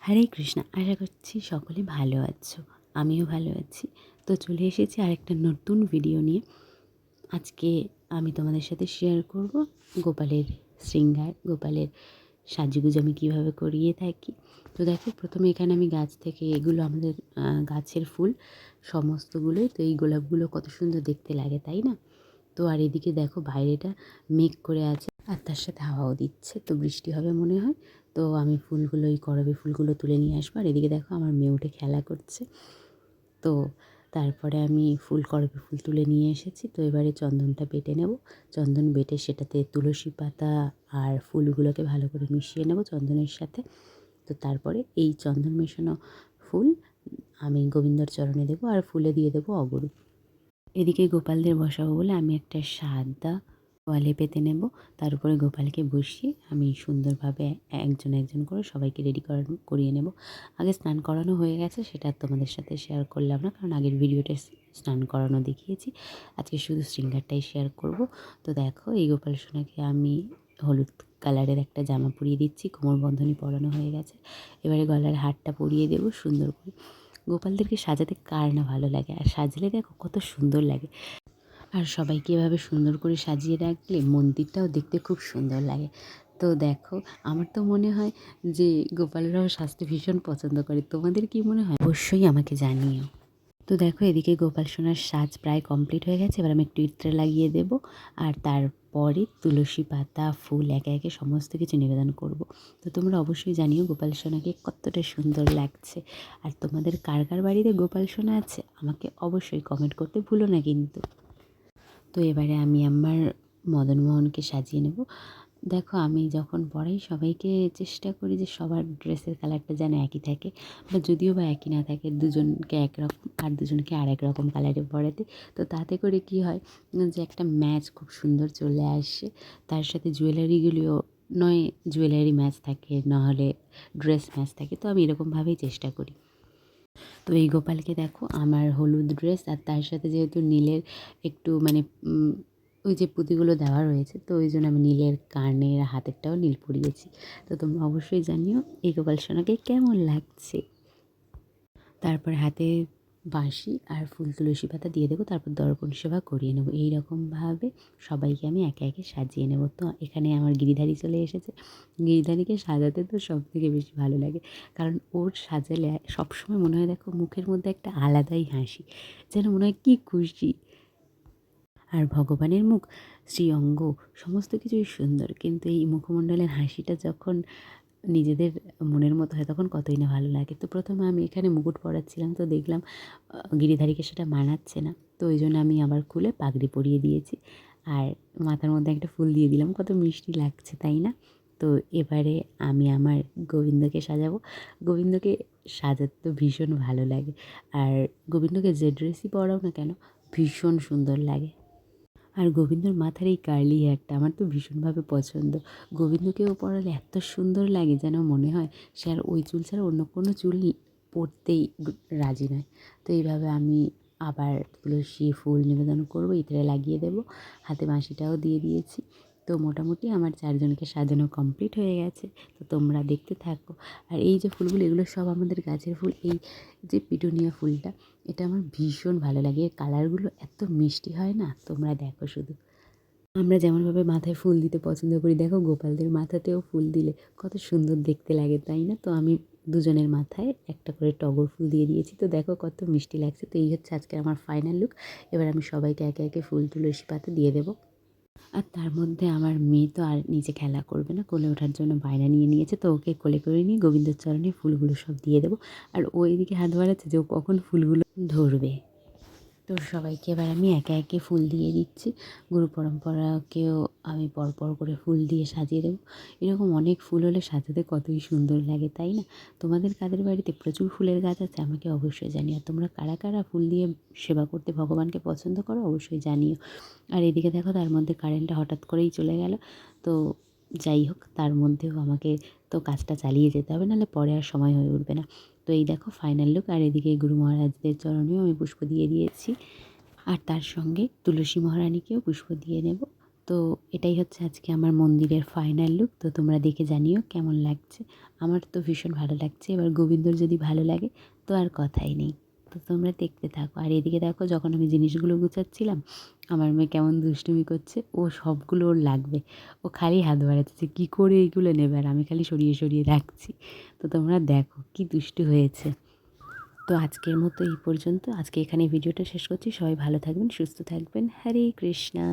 হরে কৃষ্ণ, আশা করছি সকলে ভালো আছো। আমিও ভালো আছি। তো চলে এসেছি আরেকটা নতুন ভিডিও নিয়ে। আজকে আমি তোমাদের সাথে শেয়ার করব গোপালের শৃঙ্গার, গোপালের সাজুগুজু আমি কীভাবে করিয়ে থাকি। তো দেখো, প্রথমে এখানে আমি গাছ থেকে এগুলো আমাদের গাছের ফুল সমস্তগুলোই। তো এই গোলাপগুলো কত সুন্দর দেখতে লাগে, তাই না? তো আর এদিকে দেখো, বাইরেটা মেঘ করে আছে আর তার সাথে হাওয়াও দিচ্ছে, তো বৃষ্টি হবে মনে হয়। তো আমি ফুলগুলো, এই করবী ফুলগুলো তুলে নিয়ে আসবো। আর এদিকে দেখো, আমার মেয়ে উঠে খেলা করছে। তো তারপরে আমি করবী ফুল তুলে নিয়ে এসেছি। তো এবারে চন্দনটা বেটে নেব। চন্দন বেটে সেটাতে তুলসী পাতা আর ফুলগুলোকে ভালো করে মিশিয়ে নেব চন্দনের সাথে। তো তারপরে এই চন্দন মেশানো ফুল আমি গোবিন্দর চরণে দেবো আর ফুলে দিয়ে দেবো অগরু। এদিকে গোপালদের বসাবো বলে আমি একটা সাদা তোয়ালে পেতে নেব। তার উপরে গোপালকে বসিয়ে আমি সুন্দরভাবে একজন একজন করে সবাইকে রেডি করিয়ে নেব। আগে স্নান করানো হয়ে গেছে, সেটা তোমাদের সাথে শেয়ার করলাম না, কারণ আগের ভিডিওতে স্নান করানো দেখিয়েছি। আজকে শুধু শৃঙ্গারটাই শেয়ার করব। তো দেখো, এই গোপাল সোনাকে আমি হলুদ কালারের একটা জামা পরিয়ে দিচ্ছি, কোমর বন্ধনী পরানো হয়ে গেছে। এবারে গলার হারটা পরিয়ে দেবো সুন্দর করে। গোপালদেরকে সাজাতে কার না ভালো লাগে, আর সাজলে দেখো কত সুন্দর লাগে। আর সবাইকে এভাবে সুন্দর করে সাজিয়ে রাখলে মন্দিরটাও দেখতে খুব সুন্দর লাগে। তো দেখো, আমার তো মনে হয় যে গোপালরাও সাজতে ভীষণ পছন্দ করে। তোমাদের কি মনে হয় অবশ্যই আমাকে জানিও। তো দেখো, এদিকে গোপাল সোনার সাজ প্রায় কমপ্লিট হয়ে গেছে। এবার আমি একটু ইত্রে লাগিয়ে দেব, আর তারপরে তুলসী পাতা, ফুল একে একে সমস্ত কিছু নিবেদন করব। তো তোমরা অবশ্যই জানিও গোপাল সোনাকে কতটা সুন্দর লাগছে। আর তোমাদের কার কার বাড়িতে গোপাল সোনা আছে আমাকে অবশ্যই কমেন্ট করতে ভুলো না কিন্তু। তো এবারে আমি আমার মদনমোহনকে সাজিয়ে নেব। দেখো, আমি যখন পড়াই সবাইকে চেষ্টা করি যে সবার ড্রেসের কালারটা যেন একই থাকে, বা যদিও বা একই না থাকে, দুজনকে একরকম আর দুজনকে আরেক রকম কালারে পরাতে। তো তাতে করে কি হয় যে একটা ম্যাচ খুব সুন্দর চলে আসে। তার সাথে জুয়েলারিগুলিও নয় জুয়েলারি ম্যাচ থাকে, নাহলে ড্রেস ম্যাচ থাকে। তো আমি এরকমভাবেই চেষ্টা করি। তো এই গোপালকে দেখো, আমার হলুদ ড্রেস আর তার সাথে যেহেতু নীলের একটু মানে ওই যে পুঁতিগুলো দেওয়া রয়েছে, তো ওই জন্য আমি নীলের কানের হাতেরটাও নীল পরিয়েছি। তো তোমরা অবশ্যই জানিও এই গোপাল সোনাকে কেমন লাগছে। তারপর হাতে বাঁশি আর ফুল তুলসী পাতা দিয়ে দেবো, তারপর দর্পণ সেবা করিয়ে নেবো। এইরকমভাবে সবাইকে আমি একে একে সাজিয়ে নেবো। তো এখানে আমার গিরিধারী চলে এসেছে। গিরিধারীকে সাজাতে তো সব থেকে বেশি ভালো লাগে, কারণ ওর সাজালে সবসময় মনে হয়, দেখো, মুখের মধ্যে একটা আলাদাই হাসি, যেন মনে হয় কী খুশি। আর ভগবানের মুখ, শ্রীঅঙ্গ সমস্ত কিছুই সুন্দর, কিন্তু এই মুখমণ্ডলের হাসিটা যখন নিজেদের মনের মতো হয় তখন কতই না ভালো লাগে। তো প্রথমে আমি এখানে মুকুট পরাচ্ছিলাম, তো দেখলাম গিরিধারীকে সেটা মানাচ্ছে না। তো ওই জন্য আমি আবার খুলে পাগড়ি পরিয়ে দিয়েছি, আর মাথার মধ্যে একটা ফুল দিয়ে দিলাম। কত মিষ্টি লাগছে, তাই না? তো এবারে আমি আমার গোবিন্দকে সাজাবো। গোবিন্দকে সাজাতে তো ভীষণ ভালো লাগে, আর গোবিন্দকে যে ড্রেসই পরাও না কেন ভীষণ সুন্দর লাগে। আর গোবিন্দর মাথার এই কার্লি হেয়ারটা আমার তো ভীষণভাবে পছন্দ। গোবিন্দকেও পরালে এত সুন্দর লাগে, যেন মনে হয় সে আর ওই চুল ছাড়া অন্য কোনো চুল পরতেই রাজি নয়। তো এইভাবে আমি আবার তুলসী ফুল নিবেদন করবো, ইত্রে লাগিয়ে দেবো, হাতে বাঁশিটাও দিয়ে দিয়েছি। তো মোটামুটি আমার 4 জনকে সাজানো কমপ্লিট হয়ে গেছে। তো তোমরা দেখতে থাকো। আর এই যে ফুলগুলো, এগুলো সব আমাদের গাছের ফুল। এই যে পিটুনিয়া ফুলটা, এটা আমার ভীষণ ভালো লাগে। এর কালারগুলো এত মিষ্টি হয় না, তোমরা দেখো শুধু। আমরা যেমনভাবে মাথায় ফুল দিতে পছন্দ করি, দেখো গোপালদের মাথাতেও ফুল দিলে কত সুন্দর দেখতে লাগে, তাই না? তো আমি দুজনের মাথায় একটা করে টগর ফুল দিয়ে দিয়েছি। তো দেখো কত মিষ্টি লাগছে। তো এই হচ্ছে আজকে আমার ফাইনাল লুক। এবার আমি সবাইকে একে একে ফুল তুলসী পাতা দিয়ে দেবো। আর তার মধ্যে আমার মেয়ে তো আর নিচে খেলা করবে না, কোলে ওঠার জন্য বায়না নিয়ে নিয়েছে। তো ওকে কোলে করে নিয়ে গোবিন্দর চরণে ফুলগুলো সব দিয়ে দেবো। আর ও এদিকে হাত বাড়াচ্ছে যে ও কখন ফুলগুলো ধরবে। তো সবাইকে এবার আমি একে একে ফুল দিয়ে দিচ্ছি। গুরু পরম্পরাকেও আমি পরপর করে ফুল দিয়ে সাজিয়ে দেবো। এরকম অনেক ফুল হলে সাজাতে কতই সুন্দর লাগে, তাই না? তোমাদের কাদের বাড়িতে প্রচুর ফুলের গাছ আছে আমাকে অবশ্যই জানিও। আর তোমরা কারা কারা ফুল দিয়ে সেবা করতে ভগবানকে পছন্দ করো অবশ্যই জানিও। আর এদিকে দেখো, তার মধ্যে কারেন্টটা হঠাৎ করেই চলে গেল। তো যাই হোক, তার মধ্যেও আমাকে তো কাজটা চালিয়ে যেতে হবে, নাহলে পরে আর সময় হয়ে উঠবে না। তো এই দেখো ফাইনাল লুক। আর এদিকে গুরু মহারাজদের চরণেও আমি পুষ্প দিয়ে দিয়েছি, আর তার সঙ্গে তুলসী মহারানীকেও পুষ্প দিয়ে নেব। তো এটাই হচ্ছে আজকে আমার মন্দিরের ফাইনাল লুক। তো তোমরা দেখে জানিও কেমন লাগছে। আমার তো ভীষণ ভালো লাগছে। এবার গোবিন্দর যদি ভালো লাগে তো আর কথাই নেই। তো তোমরা দেখতে থাকো। আর এদিকে দেখো, যখন আমি জিনিসগুলো গুছাচ্ছিলাম, আমার মেয়ে কেমন দুষ্টুমি করছে। ও সবগুলো ওর লাগবে, ও খালি হাত বাড়াচ্ছে যে কী করে এইগুলো নেবে, আর আমি খালি সরিয়ে সরিয়ে রাখছি। তো তোমরা দেখো কি দুষ্টু হয়েছে। তো আজকের মতো এই পর্যন্ত। আজকে এখানে ভিডিওটা শেষ করছি। সবাই ভালো থাকবেন, সুস্থ থাকবেন। হরে কৃষ্ণা।